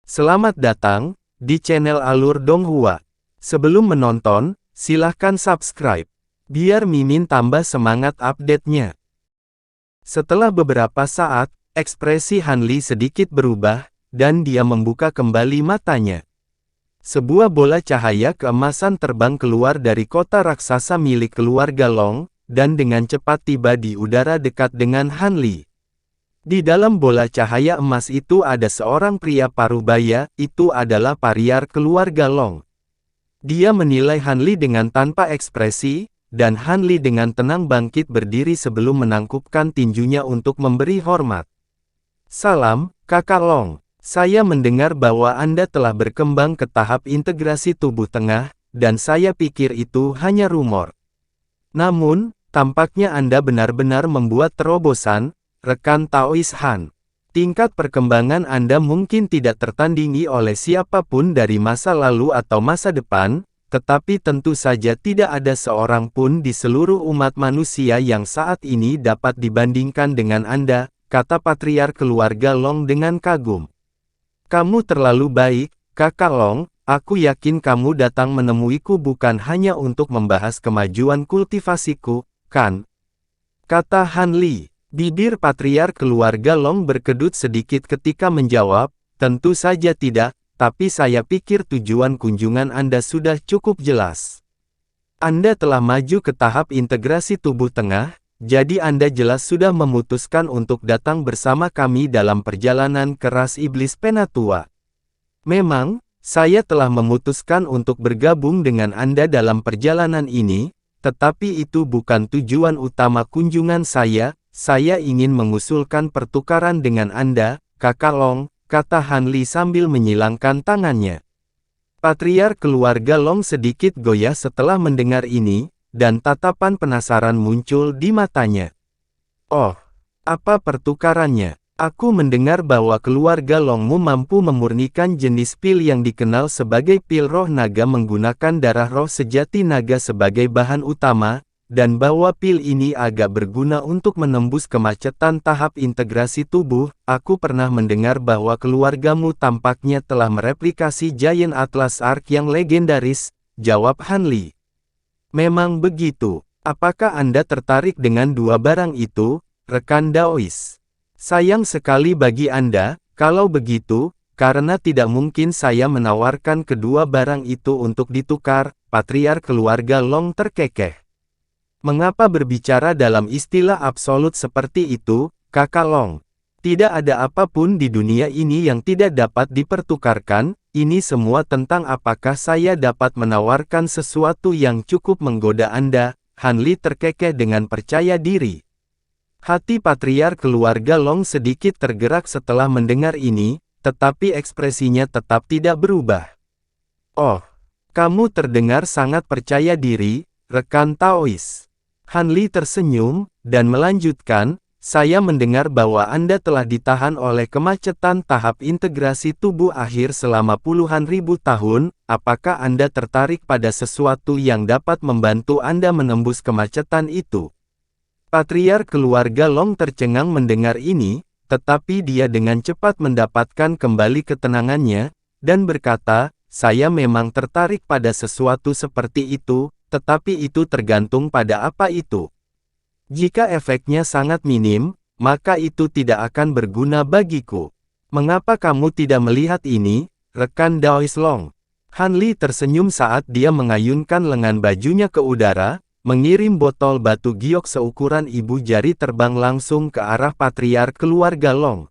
Selamat datang di channel Alur Donghua. Sebelum menonton, silahkan subscribe, biar Mimin tambah semangat update-nya. Setelah beberapa saat, ekspresi Hanli sedikit berubah, dan dia membuka kembali matanya. Sebuah bola cahaya keemasan terbang keluar dari kota raksasa milik keluarga Long, dan dengan cepat tiba di udara dekat dengan Hanli. Di dalam bola cahaya emas itu ada seorang pria parubaya, itu adalah pariar keluarga Long. Dia menilai Hanli dengan tanpa ekspresi, dan Hanli dengan tenang bangkit berdiri sebelum menangkupkan tinjunya untuk memberi hormat. Salam, Kakak Long. Saya mendengar bahwa Anda telah berkembang ke tahap integrasi tubuh tengah, dan saya pikir itu hanya rumor. Namun, tampaknya Anda benar-benar membuat terobosan, rekan Taois Han. Tingkat perkembangan Anda mungkin tidak tertandingi oleh siapapun dari masa lalu atau masa depan, tetapi tentu saja tidak ada seorang pun di seluruh umat manusia yang saat ini dapat dibandingkan dengan Anda, kata patriark keluarga Long dengan kagum. Kamu terlalu baik, Kakak Long, aku yakin kamu datang menemuiku bukan hanya untuk membahas kemajuan kultivasiku, kan? Kata Hanli. Bibir patriark keluarga Long berkedut sedikit ketika menjawab, tentu saja tidak, tapi saya pikir tujuan kunjungan Anda sudah cukup jelas. Anda telah maju ke tahap integrasi tubuh tengah, jadi Anda jelas sudah memutuskan untuk datang bersama kami dalam perjalanan ke ras iblis Penatua. Memang, saya telah memutuskan untuk bergabung dengan Anda dalam perjalanan ini, tetapi itu bukan tujuan utama kunjungan saya ingin mengusulkan pertukaran dengan Anda, Kakak Long, kata Hanli sambil menyilangkan tangannya. Patriark keluarga Long sedikit goyah setelah mendengar ini, dan tatapan penasaran muncul di matanya. Oh, apa pertukarannya? Aku mendengar bahwa keluarga Longmu mampu memurnikan jenis pil yang dikenal sebagai pil roh naga menggunakan darah roh sejati naga sebagai bahan utama, dan bahwa pil ini agak berguna untuk menembus kemacetan tahap integrasi tubuh. Aku pernah mendengar bahwa keluargamu tampaknya telah mereplikasi Giant Atlas Ark yang legendaris, jawab Hanli. Memang begitu. Apakah Anda tertarik dengan dua barang itu, rekan Daois? Sayang sekali bagi Anda, kalau begitu, karena tidak mungkin saya menawarkan kedua barang itu untuk ditukar, patriark keluarga Long terkekeh. Mengapa berbicara dalam istilah absolut seperti itu, Kakak Long? Tidak ada apapun di dunia ini yang tidak dapat dipertukarkan, ini semua tentang apakah saya dapat menawarkan sesuatu yang cukup menggoda Anda, Hanli terkekeh dengan percaya diri. Hati patriark keluarga Long sedikit tergerak setelah mendengar ini, tetapi ekspresinya tetap tidak berubah. Oh, kamu terdengar sangat percaya diri, rekan Taois. Hanli tersenyum, dan melanjutkan, saya mendengar bahwa Anda telah ditahan oleh kemacetan tahap integrasi tubuh akhir selama puluhan ribu tahun, apakah Anda tertarik pada sesuatu yang dapat membantu Anda menembus kemacetan itu? Patriark keluarga Long tercengang mendengar ini, tetapi dia dengan cepat mendapatkan kembali ketenangannya, dan berkata, saya memang tertarik pada sesuatu seperti itu, tetapi itu tergantung pada apa itu. Jika efeknya sangat minim, maka itu tidak akan berguna bagiku. Mengapa kamu tidak melihat ini, rekan Daois Long? Hanli tersenyum saat dia mengayunkan lengan bajunya ke udara, mengirim botol batu giok seukuran ibu jari terbang langsung ke arah patriark keluarga Long.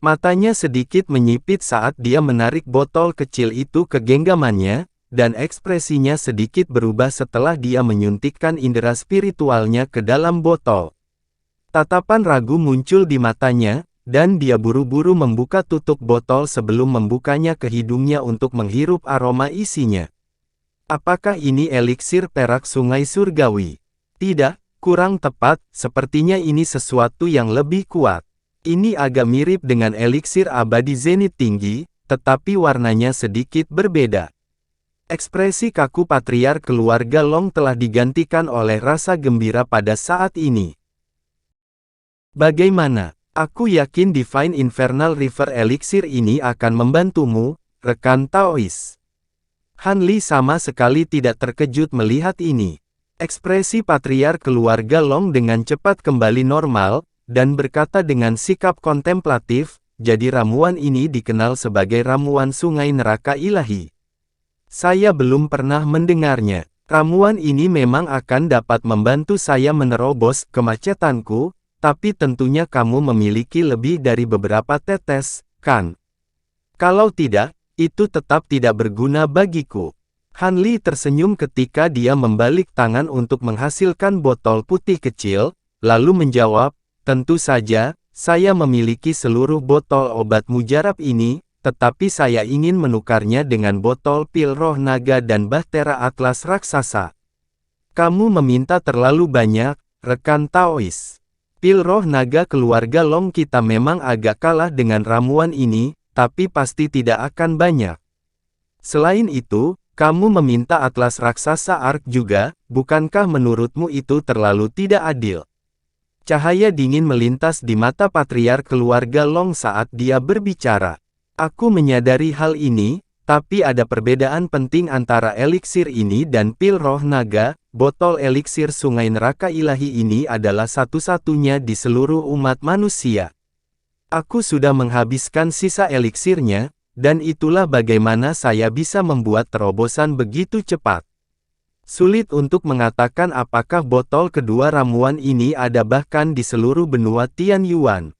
Matanya sedikit menyipit saat dia menarik botol kecil itu ke genggamannya, dan ekspresinya sedikit berubah setelah dia menyuntikkan indera spiritualnya ke dalam botol. Tatapan ragu muncul di matanya, dan dia buru-buru membuka tutup botol sebelum membukanya ke hidungnya untuk menghirup aroma isinya. Apakah ini eliksir perak sungai surgawi? Tidak, kurang tepat, sepertinya ini sesuatu yang lebih kuat. Ini agak mirip dengan eliksir abadi zenit tinggi, tetapi warnanya sedikit berbeda. Ekspresi kaku patriark keluarga Long telah digantikan oleh rasa gembira pada saat ini. Bagaimana? Aku yakin Divine Infernal River Elixir ini akan membantumu, rekan Taois. Han Li sama sekali tidak terkejut melihat ini. Ekspresi patriark keluarga Long dengan cepat kembali normal, dan berkata dengan sikap kontemplatif, jadi ramuan ini dikenal sebagai ramuan sungai neraka ilahi. Saya belum pernah mendengarnya. Ramuan ini memang akan dapat membantu saya menerobos kemacetanku, tapi tentunya kamu memiliki lebih dari beberapa tetes, kan? Kalau tidak, itu tetap tidak berguna bagiku. Han Li tersenyum ketika dia membalik tangan untuk menghasilkan botol putih kecil, lalu menjawab, tentu saja, saya memiliki seluruh botol obat mujarab ini, tetapi saya ingin menukarnya dengan botol pil roh naga dan bahtera atlas raksasa. Kamu meminta terlalu banyak, rekan Taois. Pil roh naga keluarga Long kita memang agak kalah dengan ramuan ini, tapi pasti tidak akan banyak. Selain itu, kamu meminta atlas raksasa Ark juga, bukankah menurutmu itu terlalu tidak adil? Cahaya dingin melintas di mata patriark keluarga Long saat dia berbicara. Aku menyadari hal ini, tapi ada perbedaan penting antara eliksir ini dan pil roh naga. Botol eliksir sungai neraka ilahi ini adalah satu-satunya di seluruh umat manusia. Aku sudah menghabiskan sisa eliksirnya, dan itulah bagaimana saya bisa membuat terobosan begitu cepat. Sulit untuk mengatakan apakah botol kedua ramuan ini ada bahkan di seluruh benua Tianyuan.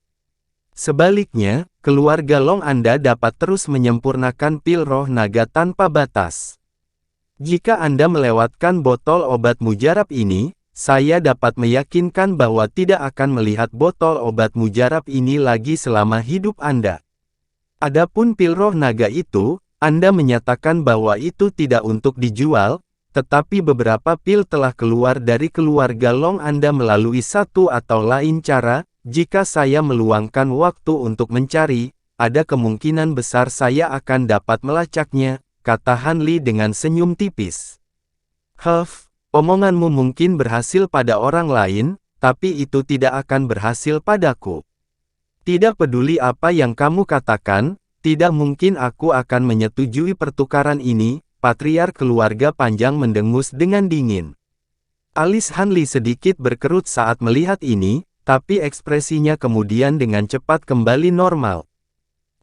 Sebaliknya, keluarga Long Anda dapat terus menyempurnakan pil roh naga tanpa batas. Jika Anda melewatkan botol obat mujarab ini, saya dapat meyakinkan bahwa tidak akan melihat botol obat mujarab ini lagi selama hidup Anda. Adapun pil roh naga itu, Anda menyatakan bahwa itu tidak untuk dijual, tetapi beberapa pil telah keluar dari keluarga Long Anda melalui satu atau lain cara. Jika saya meluangkan waktu untuk mencari, ada kemungkinan besar saya akan dapat melacaknya, kata Han Li dengan senyum tipis. Omonganmu mungkin berhasil pada orang lain, tapi itu tidak akan berhasil padaku. Tidak peduli apa yang kamu katakan, tidak mungkin aku akan menyetujui pertukaran ini, patriark keluarga panjang mendengus dengan dingin. Alis Han Li sedikit berkerut saat melihat ini, tapi ekspresinya kemudian dengan cepat kembali normal.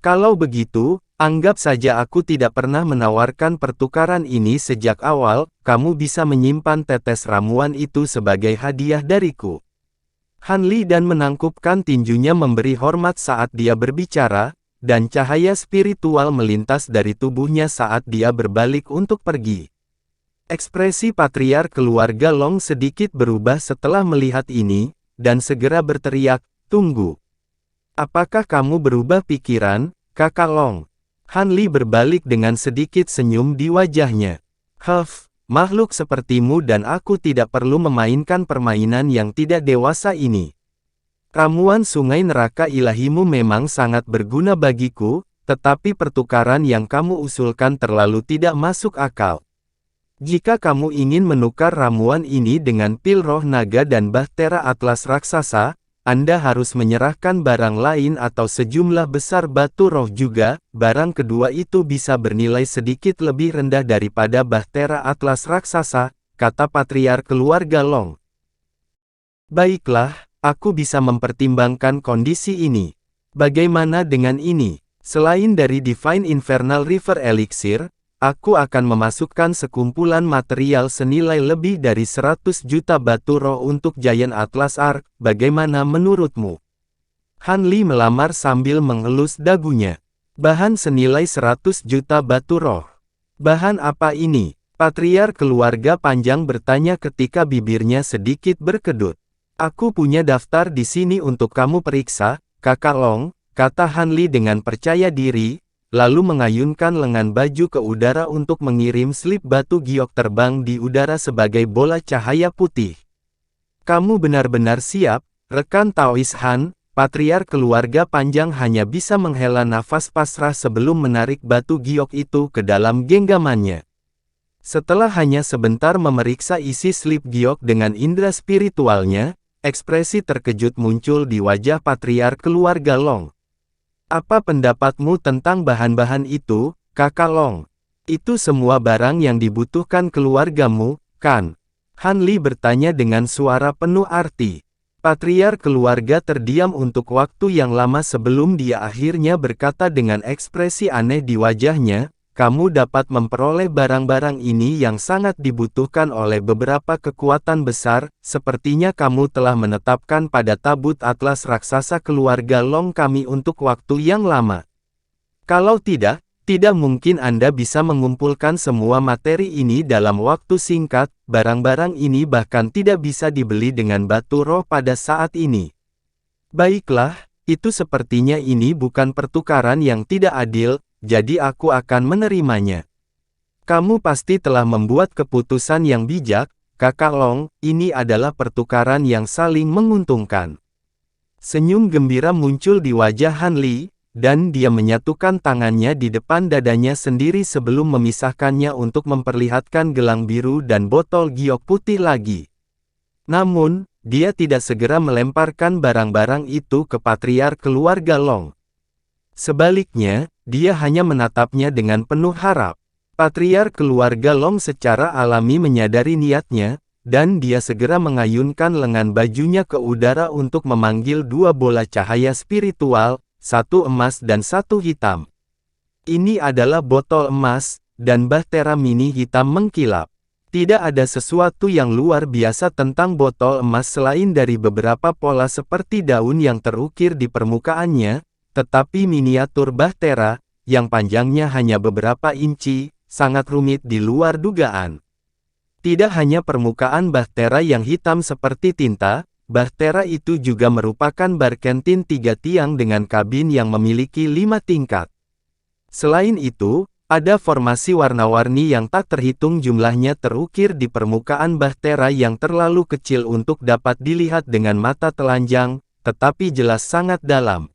Kalau begitu, anggap saja aku tidak pernah menawarkan pertukaran ini sejak awal, kamu bisa menyimpan tetes ramuan itu sebagai hadiah dariku. Han Li dan menangkupkan tinjunya memberi hormat saat dia berbicara, dan cahaya spiritual melintas dari tubuhnya saat dia berbalik untuk pergi. Ekspresi patriark keluarga Long sedikit berubah setelah melihat ini, dan segera berteriak, tunggu. Apakah kamu berubah pikiran, Kakak Long? Han Li berbalik dengan sedikit senyum di wajahnya. Makhluk sepertimu dan aku tidak perlu memainkan permainan yang tidak dewasa ini. Ramuan sungai neraka ilahimu memang sangat berguna bagiku, tetapi pertukaran yang kamu usulkan terlalu tidak masuk akal. Jika kamu ingin menukar ramuan ini dengan pil roh naga dan bahtera atlas raksasa, Anda harus menyerahkan barang lain atau sejumlah besar batu roh juga. Barang kedua itu bisa bernilai sedikit lebih rendah daripada bahtera atlas raksasa, kata patriark keluarga Long. Baiklah, aku bisa mempertimbangkan kondisi ini. Bagaimana dengan ini? Selain dari Divine Infernal River Elixir, aku akan memasukkan sekumpulan material senilai lebih dari 100 juta batu roh untuk Giant Atlas Ark, bagaimana menurutmu? Han Li melamar sambil mengelus dagunya. Bahan senilai 100 juta batu roh. Bahan apa ini? Patriark keluarga panjang bertanya ketika bibirnya sedikit berkedut. Aku punya daftar di sini untuk kamu periksa, Kakak Long, kata Han Li dengan percaya diri, lalu mengayunkan lengan baju ke udara untuk mengirim slip batu giok terbang di udara sebagai bola cahaya putih. Kamu benar-benar siap, rekan Taois Han. Patriark keluarga panjang hanya bisa menghela nafas pasrah sebelum menarik batu giok itu ke dalam genggamannya. Setelah hanya sebentar memeriksa isi slip giok dengan indera spiritualnya, Ekspresi terkejut muncul di wajah patriark keluarga Long. Apa pendapatmu tentang bahan-bahan itu, Kakak Long? Itu semua barang yang dibutuhkan keluargamu, kan? Han Li bertanya dengan suara penuh arti. Patriark keluarga terdiam untuk waktu yang lama sebelum dia akhirnya berkata dengan ekspresi aneh di wajahnya, kamu dapat memperoleh barang-barang ini yang sangat dibutuhkan oleh beberapa kekuatan besar, sepertinya kamu telah menetapkan pada tabut atlas raksasa keluarga Long kami untuk waktu yang lama. Kalau tidak mungkin Anda bisa mengumpulkan semua materi ini dalam waktu singkat, barang-barang ini bahkan tidak bisa dibeli dengan batu roh pada saat ini. Baiklah, itu sepertinya ini bukan pertukaran yang tidak adil, jadi aku akan menerimanya. Kamu pasti telah membuat keputusan yang bijak, Kakak Long, ini adalah pertukaran yang saling menguntungkan. Senyum gembira muncul di wajah Han Li, dan dia menyatukan tangannya di depan dadanya sendiri sebelum memisahkannya untuk memperlihatkan gelang biru dan botol giok putih lagi. Namun, dia tidak segera melemparkan barang-barang itu ke patriark keluarga Long. Sebaliknya, dia hanya menatapnya dengan penuh harap. Patriark keluarga Long secara alami menyadari niatnya, dan dia segera mengayunkan lengan bajunya ke udara untuk memanggil dua bola cahaya spiritual, satu emas dan satu hitam. Ini adalah botol emas, dan bahtera mini hitam mengkilap. Tidak ada sesuatu yang luar biasa tentang botol emas selain dari beberapa pola seperti daun yang terukir di permukaannya, tetapi miniatur bahtera, yang panjangnya hanya beberapa inci, sangat rumit di luar dugaan. Tidak hanya permukaan bahtera yang hitam seperti tinta, bahtera itu juga merupakan barkentin 3 tiang dengan kabin yang memiliki 5 tingkat. Selain itu, ada formasi warna-warni yang tak terhitung jumlahnya terukir di permukaan bahtera yang terlalu kecil untuk dapat dilihat dengan mata telanjang, tetapi jelas sangat dalam.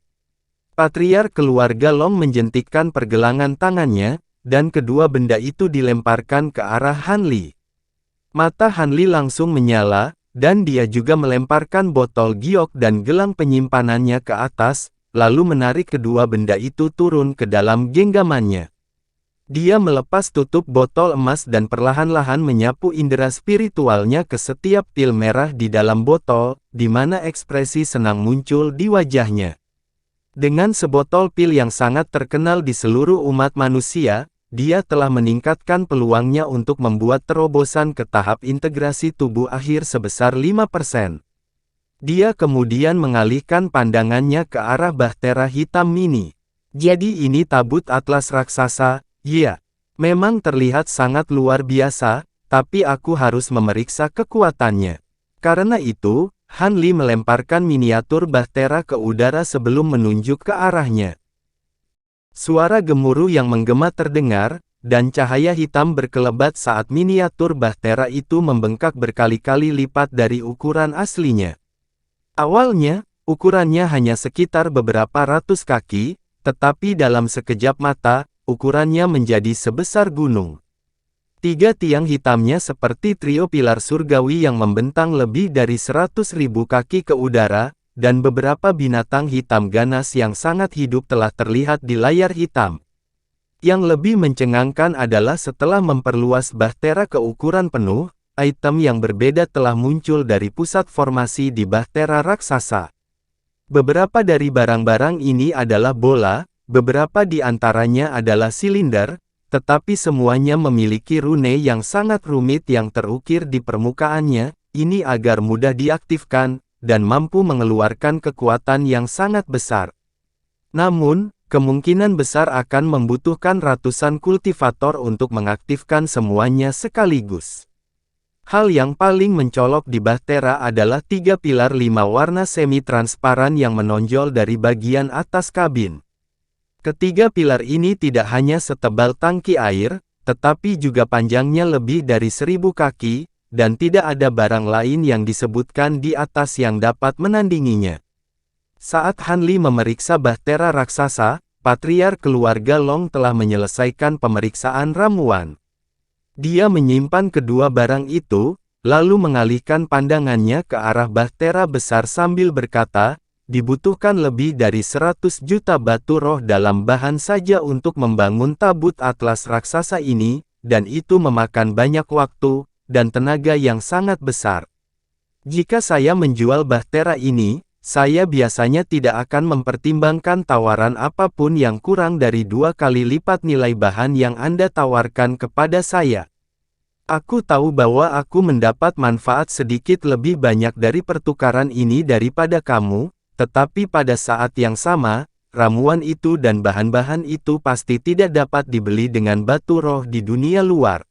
Patriark keluarga Long menjentikkan pergelangan tangannya, dan kedua benda itu dilemparkan ke arah Han Li. Mata Han Li langsung menyala, dan dia juga melemparkan botol giok dan gelang penyimpanannya ke atas, lalu menarik kedua benda itu turun ke dalam genggamannya. Dia melepas tutup botol emas dan perlahan-lahan menyapu indera spiritualnya ke setiap pil merah di dalam botol, di mana ekspresi senang muncul di wajahnya. Dengan sebotol pil yang sangat terkenal di seluruh umat manusia, dia telah meningkatkan peluangnya untuk membuat terobosan ke tahap integrasi tubuh akhir sebesar 5%. Dia kemudian mengalihkan pandangannya ke arah bahtera hitam mini. Jadi ini tabut atlas raksasa, ya. Memang terlihat sangat luar biasa, tapi aku harus memeriksa kekuatannya. Karena itu, Han Li melemparkan miniatur bahtera ke udara sebelum menunjuk ke arahnya. Suara gemuruh yang menggema terdengar, dan cahaya hitam berkelebat saat miniatur bahtera itu membengkak berkali-kali lipat dari ukuran aslinya. Awalnya, ukurannya hanya sekitar beberapa ratus kaki, tetapi dalam sekejap mata, ukurannya menjadi sebesar gunung. 3 tiang hitamnya seperti trio pilar surgawi yang membentang lebih dari 100.000 kaki ke udara, dan beberapa binatang hitam ganas yang sangat hidup telah terlihat di layar hitam. Yang lebih mencengangkan adalah setelah memperluas bahtera ke ukuran penuh, item yang berbeda telah muncul dari pusat formasi di bahtera raksasa. Beberapa dari barang-barang ini adalah bola, beberapa di antaranya adalah silinder, tetapi semuanya memiliki rune yang sangat rumit yang terukir di permukaannya, ini agar mudah diaktifkan, dan mampu mengeluarkan kekuatan yang sangat besar. Namun, kemungkinan besar akan membutuhkan ratusan kultivator untuk mengaktifkan semuanya sekaligus. Hal yang paling mencolok di bahtera adalah 3 pilar 5 warna semi-transparan yang menonjol dari bagian atas kabin. Ketiga pilar ini tidak hanya setebal tangki air, tetapi juga panjangnya lebih dari 1000 kaki, dan tidak ada barang lain yang disebutkan di atas yang dapat menandinginya. Saat Han Li memeriksa bahtera raksasa, patriark keluarga Long telah menyelesaikan pemeriksaan ramuan. Dia menyimpan kedua barang itu, lalu mengalihkan pandangannya ke arah bahtera besar sambil berkata, dibutuhkan lebih dari 100 juta batu roh dalam bahan saja untuk membangun tabut atlas raksasa ini, dan itu memakan banyak waktu, dan tenaga yang sangat besar. Jika saya menjual bahtera ini, saya biasanya tidak akan mempertimbangkan tawaran apapun yang kurang dari 2 kali lipat nilai bahan yang Anda tawarkan kepada saya. Aku tahu bahwa aku mendapat manfaat sedikit lebih banyak dari pertukaran ini daripada kamu, tetapi pada saat yang sama, ramuan itu dan bahan-bahan itu pasti tidak dapat dibeli dengan batu roh di dunia luar.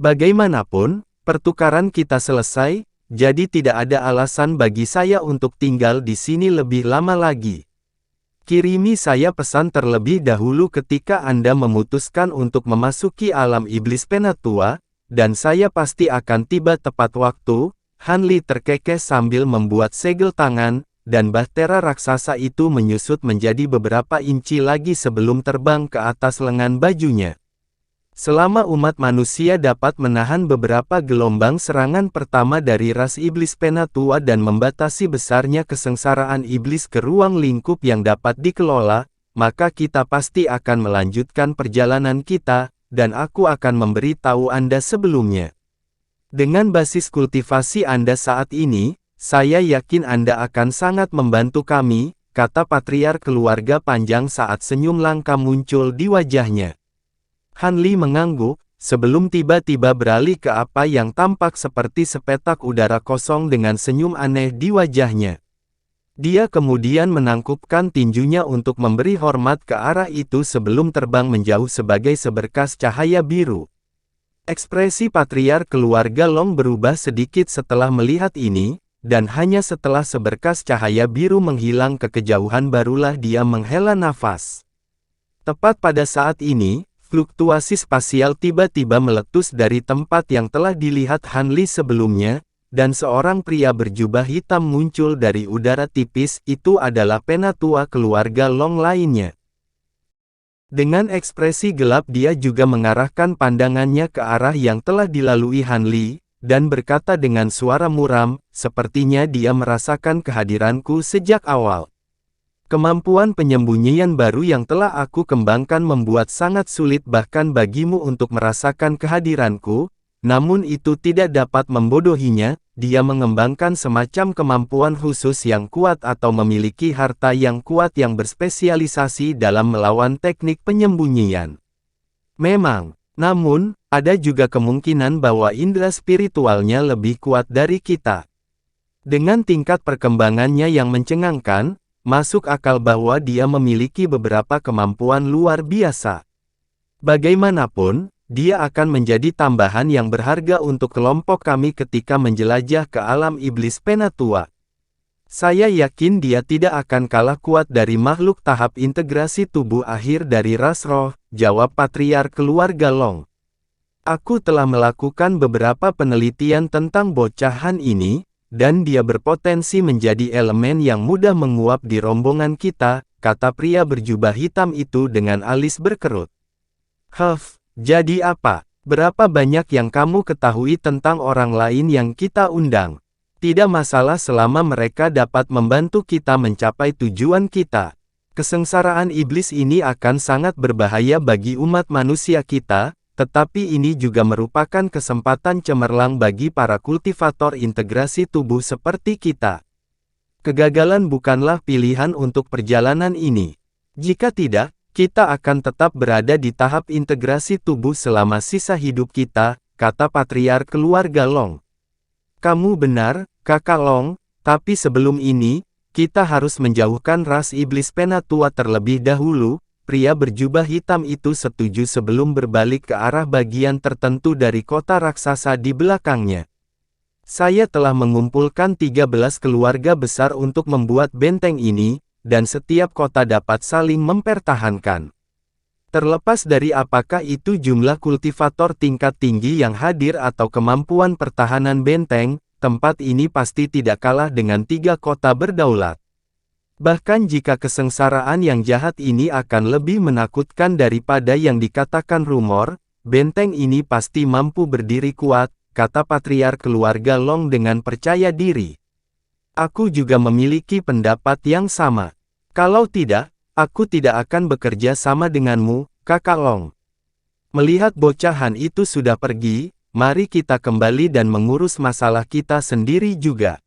Bagaimanapun, pertukaran kita selesai, jadi tidak ada alasan bagi saya untuk tinggal di sini lebih lama lagi. Kirimi saya pesan terlebih dahulu ketika Anda memutuskan untuk memasuki alam iblis Penatua, dan saya pasti akan tiba tepat waktu. Han Li terkekeh sambil membuat segel tangan, dan bahtera raksasa itu menyusut menjadi beberapa inci lagi sebelum terbang ke atas lengan bajunya. Selama umat manusia dapat menahan beberapa gelombang serangan pertama dari ras iblis Penatua dan membatasi besarnya kesengsaraan iblis ke ruang lingkup yang dapat dikelola, maka kita pasti akan melanjutkan perjalanan kita, dan aku akan memberi tahu Anda sebelumnya. Dengan basis kultivasi Anda saat ini, saya yakin Anda akan sangat membantu kami, kata Patriark keluarga panjang saat senyum langka muncul di wajahnya. Han Li mengangguk, sebelum tiba-tiba beralih ke apa yang tampak seperti sepetak udara kosong dengan senyum aneh di wajahnya. Dia kemudian menangkupkan tinjunya untuk memberi hormat ke arah itu sebelum terbang menjauh sebagai seberkas cahaya biru. Ekspresi Patriark keluarga Long berubah sedikit setelah melihat ini, dan hanya setelah seberkas cahaya biru menghilang ke kejauhan barulah dia menghela nafas. Tepat pada saat ini, fluktuasi spasial tiba-tiba meletus dari tempat yang telah dilihat Han Li sebelumnya, dan seorang pria berjubah hitam muncul dari udara tipis. Itu adalah Penatua keluarga Long lainnya. Dengan ekspresi gelap dia juga mengarahkan pandangannya ke arah yang telah dilalui Han Li, dan berkata dengan suara muram, sepertinya dia merasakan kehadiranku sejak awal. Kemampuan penyembunyian baru yang telah aku kembangkan membuat sangat sulit bahkan bagimu untuk merasakan kehadiranku, namun itu tidak dapat membodohinya. Dia mengembangkan semacam kemampuan khusus yang kuat atau memiliki harta yang kuat yang berspesialisasi dalam melawan teknik penyembunyian. Memang, namun, ada juga kemungkinan bahwa indera spiritualnya lebih kuat dari kita. Dengan tingkat perkembangannya yang mencengangkan, masuk akal bahwa dia memiliki beberapa kemampuan luar biasa. Bagaimanapun, dia akan menjadi tambahan yang berharga untuk kelompok kami ketika menjelajah ke alam iblis Penatua. Saya yakin dia tidak akan kalah kuat dari makhluk tahap integrasi tubuh akhir dari ras roh, jawab Patriark keluarga Long. Aku telah melakukan beberapa penelitian tentang bocahan ini, dan dia berpotensi menjadi elemen yang mudah menguap di rombongan kita, kata pria berjubah hitam itu dengan alis berkerut. Jadi apa? Berapa banyak yang kamu ketahui tentang orang lain yang kita undang? Tidak masalah selama mereka dapat membantu kita mencapai tujuan kita. Kesengsaraan iblis ini akan sangat berbahaya bagi umat manusia kita, tetapi ini juga merupakan kesempatan cemerlang bagi para kultivator integrasi tubuh seperti kita. Kegagalan bukanlah pilihan untuk perjalanan ini. Jika tidak, kita akan tetap berada di tahap integrasi tubuh selama sisa hidup kita, kata Patriark keluarga Long. Kamu benar, Kakak Long, tapi sebelum ini, kita harus menjauhkan ras iblis Penatua terlebih dahulu. Pria berjubah hitam itu setuju sebelum berbalik ke arah bagian tertentu dari kota raksasa di belakangnya. Saya telah mengumpulkan 13 keluarga besar untuk membuat benteng ini, dan setiap kota dapat saling mempertahankan. Terlepas dari apakah itu jumlah kultivator tingkat tinggi yang hadir atau kemampuan pertahanan benteng, tempat ini pasti tidak kalah dengan 3 kota berdaulat. Bahkan jika kesengsaraan yang jahat ini akan lebih menakutkan daripada yang dikatakan rumor, benteng ini pasti mampu berdiri kuat, kata patriark keluarga Long dengan percaya diri. Aku juga memiliki pendapat yang sama. Kalau tidak, aku tidak akan bekerja sama denganmu, kakak Long. Melihat bocah Han itu sudah pergi, mari kita kembali dan mengurus masalah kita sendiri juga.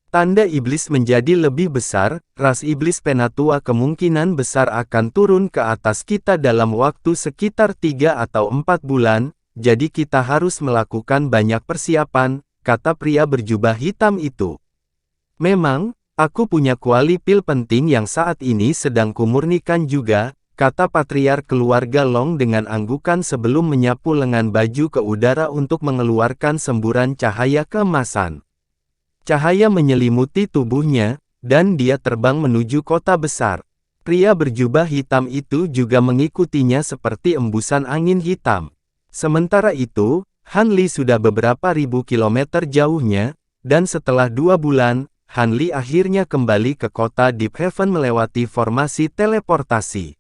Tanda iblis menjadi lebih besar, ras iblis penatua kemungkinan besar akan turun ke atas kita dalam waktu sekitar 3 atau 4 bulan, jadi kita harus melakukan banyak persiapan, kata pria berjubah hitam itu. Memang, aku punya kuali pil penting yang saat ini sedang kumurnikan juga, kata patriark keluarga Long dengan anggukan sebelum menyapu lengan baju ke udara untuk mengeluarkan semburan cahaya keemasan. Cahaya menyelimuti tubuhnya, dan dia terbang menuju kota besar. Pria berjubah hitam itu juga mengikutinya seperti embusan angin hitam. Sementara itu, Han Li sudah beberapa ribu kilometer jauhnya, dan setelah 2 bulan, Han Li akhirnya kembali ke kota Deep Heaven melewati formasi teleportasi.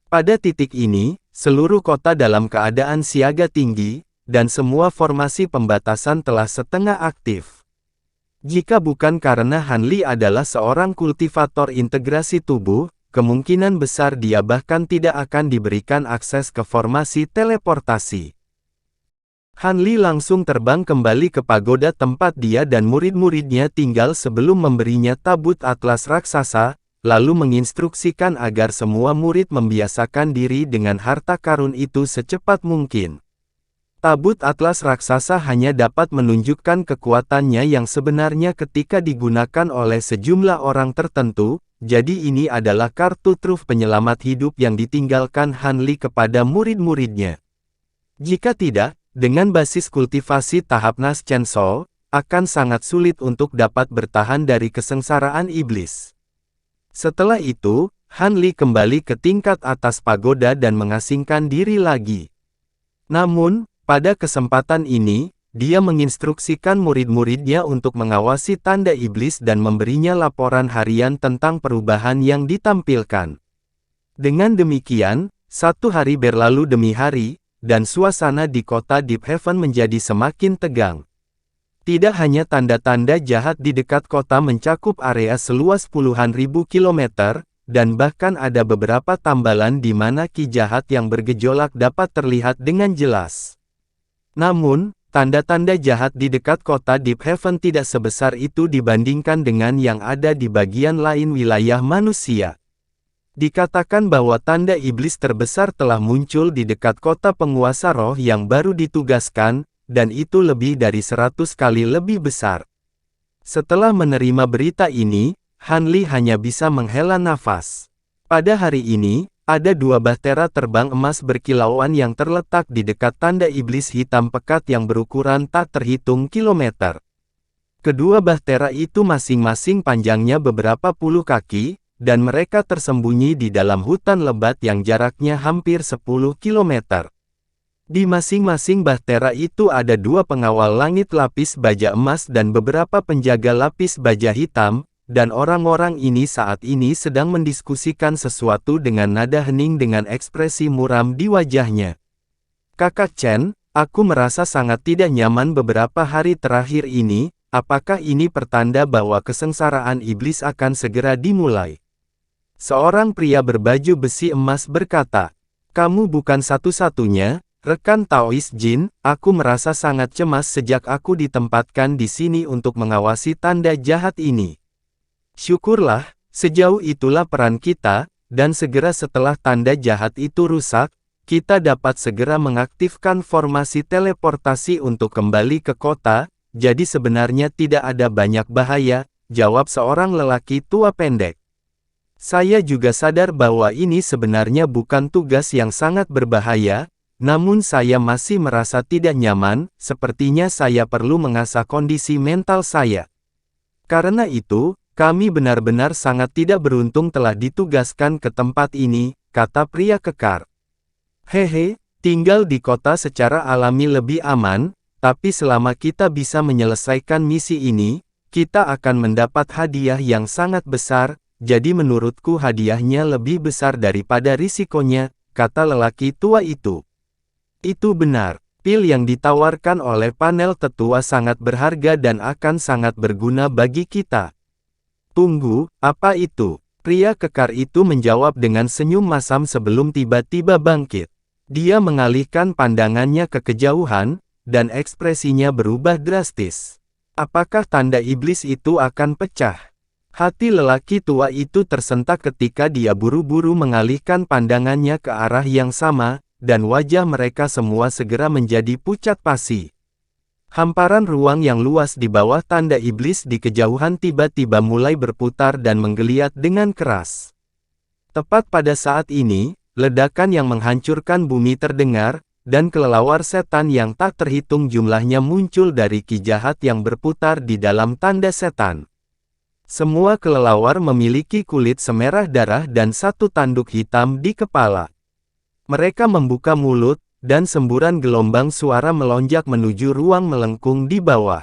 Pada titik ini, seluruh kota dalam keadaan siaga tinggi, dan semua formasi pembatasan telah setengah aktif. Jika bukan karena Han Li adalah seorang kultivator integrasi tubuh, kemungkinan besar dia bahkan tidak akan diberikan akses ke formasi teleportasi. Han Li langsung terbang kembali ke pagoda tempat dia dan murid-muridnya tinggal sebelum memberinya tabut atlas raksasa, lalu menginstruksikan agar semua murid membiasakan diri dengan harta karun itu secepat mungkin. Tabut atlas raksasa hanya dapat menunjukkan kekuatannya yang sebenarnya ketika digunakan oleh sejumlah orang tertentu, jadi ini adalah kartu truf penyelamat hidup yang ditinggalkan Han Li kepada murid-muridnya. Jika tidak, dengan basis kultivasi tahap Nas Chen Sol, akan sangat sulit untuk dapat bertahan dari kesengsaraan iblis. Setelah itu, Han Li kembali ke tingkat atas pagoda dan mengasingkan diri lagi. Namun, pada kesempatan ini, dia menginstruksikan murid-muridnya untuk mengawasi tanda iblis dan memberinya laporan harian tentang perubahan yang ditampilkan. Dengan demikian, 1 hari berlalu demi hari, dan suasana di kota Deep Heaven menjadi semakin tegang. Tidak hanya tanda-tanda jahat di dekat kota mencakup area seluas puluhan ribu kilometer, dan bahkan ada beberapa tambalan di mana ki jahat yang bergejolak dapat terlihat dengan jelas. Namun, tanda-tanda jahat di dekat kota Deep Heaven tidak sebesar itu dibandingkan dengan yang ada di bagian lain wilayah manusia. Dikatakan bahwa tanda iblis terbesar telah muncul di dekat kota penguasa roh yang baru ditugaskan, dan itu lebih dari 100 kali lebih besar. Setelah menerima berita ini, Han Li hanya bisa menghela nafas. Pada hari ini, ada 2 bahtera terbang emas berkilauan yang terletak di dekat tanda iblis hitam pekat yang berukuran tak terhitung kilometer. Kedua bahtera itu masing-masing panjangnya beberapa puluh kaki, dan mereka tersembunyi di dalam hutan lebat yang jaraknya hampir 10 kilometer. Di masing-masing bahtera itu ada 2 pengawal langit lapis baja emas dan beberapa penjaga lapis baja hitam, dan orang-orang ini saat ini sedang mendiskusikan sesuatu dengan nada hening dengan ekspresi muram di wajahnya. Kakak Chen, aku merasa sangat tidak nyaman beberapa hari terakhir ini, apakah ini pertanda bahwa kesengsaraan iblis akan segera dimulai? Seorang pria berbaju besi emas berkata, kamu bukan satu-satunya, rekan Taois Jin, aku merasa sangat cemas sejak aku ditempatkan di sini untuk mengawasi tanda jahat ini. Syukurlah, sejauh itulah peran kita, dan segera setelah tanda jahat itu rusak, kita dapat segera mengaktifkan formasi teleportasi untuk kembali ke kota, jadi sebenarnya tidak ada banyak bahaya, jawab seorang lelaki tua pendek. Saya juga sadar bahwa ini sebenarnya bukan tugas yang sangat berbahaya, namun saya masih merasa tidak nyaman, sepertinya saya perlu mengasah kondisi mental saya. Karena itu, kami benar-benar sangat tidak beruntung telah ditugaskan ke tempat ini, kata pria kekar. Hehe, tinggal di kota secara alami lebih aman, tapi selama kita bisa menyelesaikan misi ini, kita akan mendapat hadiah yang sangat besar, jadi menurutku hadiahnya lebih besar daripada risikonya, kata lelaki tua itu. Itu benar. Pil yang ditawarkan oleh panel tetua sangat berharga dan akan sangat berguna bagi kita. Tunggu, apa itu? Pria kekar itu menjawab dengan senyum masam sebelum tiba-tiba bangkit. Dia mengalihkan pandangannya ke kejauhan, dan ekspresinya berubah drastis. Apakah tanda iblis itu akan pecah? Hati lelaki tua itu tersentak ketika dia buru-buru mengalihkan pandangannya ke arah yang sama, dan wajah mereka semua segera menjadi pucat pasi. Hamparan ruang yang luas di bawah tanda iblis di kejauhan tiba-tiba mulai berputar dan menggeliat dengan keras. Tepat pada saat ini, ledakan yang menghancurkan bumi terdengar, dan kelelawar setan yang tak terhitung jumlahnya muncul dari ki jahat yang berputar di dalam tanda setan. Semua kelelawar memiliki kulit semerah darah dan satu tanduk hitam di kepala. Mereka membuka mulut, dan semburan gelombang suara melonjak menuju ruang melengkung di bawah.